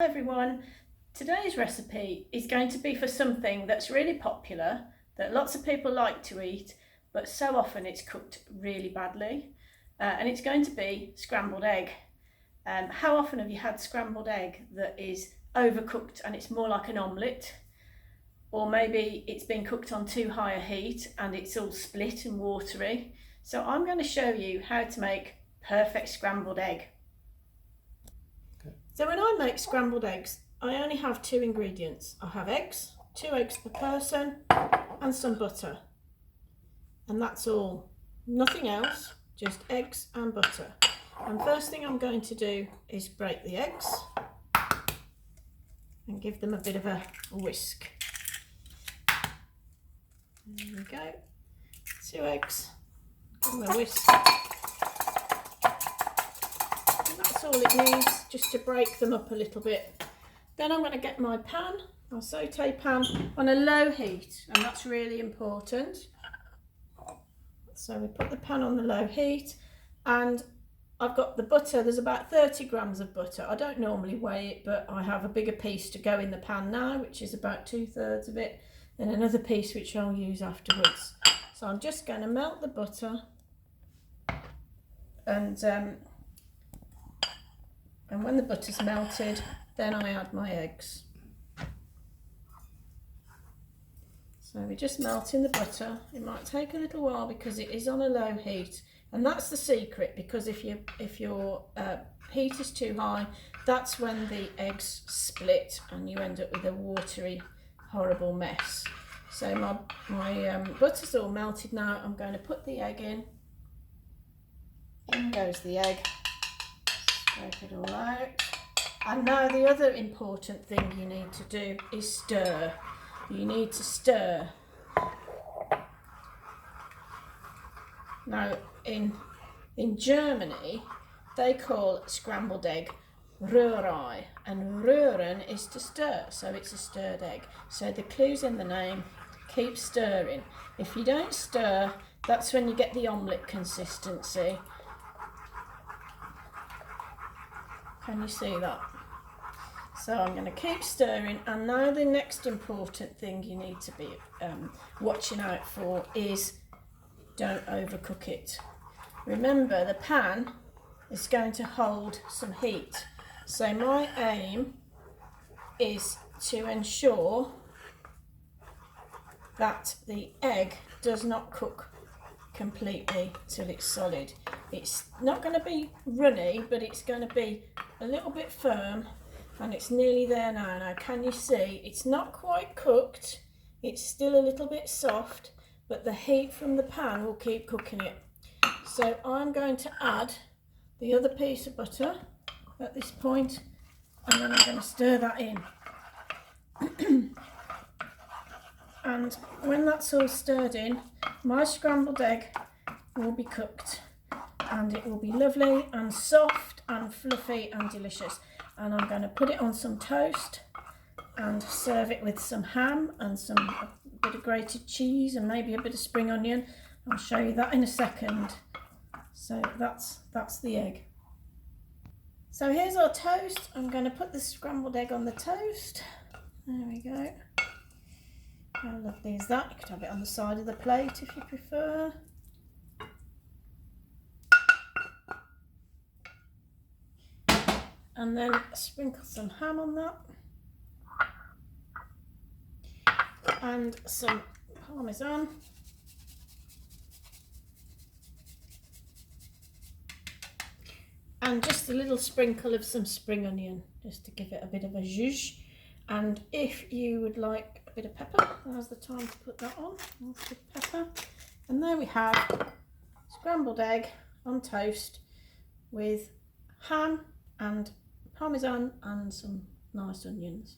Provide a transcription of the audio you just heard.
Hello everyone, today's recipe is going to be for something that's really popular, that lots of people like to eat, but so often it's cooked really badly, and it's going to be scrambled egg. How often have you had scrambled egg that is overcooked and it's more like an omelette? Or maybe it's been cooked on too high a heat and it's all split and watery. So I'm going to show you how to make perfect scrambled egg. So when I make scrambled eggs, I only have two ingredients. I have eggs, 2 eggs per person, and some butter. And that's all. Nothing else, just eggs and butter. And first thing I'm going to do is break the eggs and give them a bit of a whisk. There we go. 2 eggs, give them a whisk. That's all it needs, just to break them up a little bit. Then I'm going to get my pan, my sauté pan, on a low heat, and that's really important. So we put the pan on the low heat, and I've got the butter. There's about 30 grams of butter. I don't normally weigh it, but I have a bigger piece to go in the pan now, which is about 2/3 of it, and another piece which I'll use afterwards. So I'm just going to melt the butter, and when the butter's melted, then I add my eggs. So we're just melting the butter. It might take a little while because it is on a low heat, and that's the secret, because if your heat is too high, that's when the eggs split and you end up with a watery, horrible mess. So my butter's all melted now. I'm going to put the egg in. In goes the egg. Scrape it all out. And now the other important thing you need to do is stir. You need to stir. Now in Germany they call scrambled egg röri, and rühren is to stir, so it's a stirred egg. So the clue's in the name, keep stirring. If you don't stir, that's when you get the omelette consistency. Can you see that? So I'm going to keep stirring, and now the next important thing you need to be watching out for is don't overcook it. Remember, the pan is going to hold some heat, so my aim is to ensure that the egg does not cook completely till it's solid. It's not going to be runny, but it's going to be a little bit firm, and it's nearly there now. Now can you see it's not quite cooked, it's still a little bit soft, but the heat from the pan will keep cooking it. So I'm going to add the other piece of butter at this point, and then I'm going to stir that in. And when that's all stirred in, my scrambled egg will be cooked, and it will be lovely and soft and fluffy and delicious. And I'm going to put it on some toast and serve it with some ham and a bit of grated cheese and maybe a bit of spring onion. I'll show you that in a second. So that's the egg. So here's our toast. I'm going to put the scrambled egg on the toast. There we go. How lovely is that? You could have it on the side of the plate if you prefer. And then sprinkle some ham on that. And some parmesan. And just a little sprinkle of some spring onion, just to give it a bit of a zhuzh. And if you would like a bit of pepper, now's the time to put that on. Lots of pepper. And there we have scrambled egg on toast with ham and parmesan and some nice onions.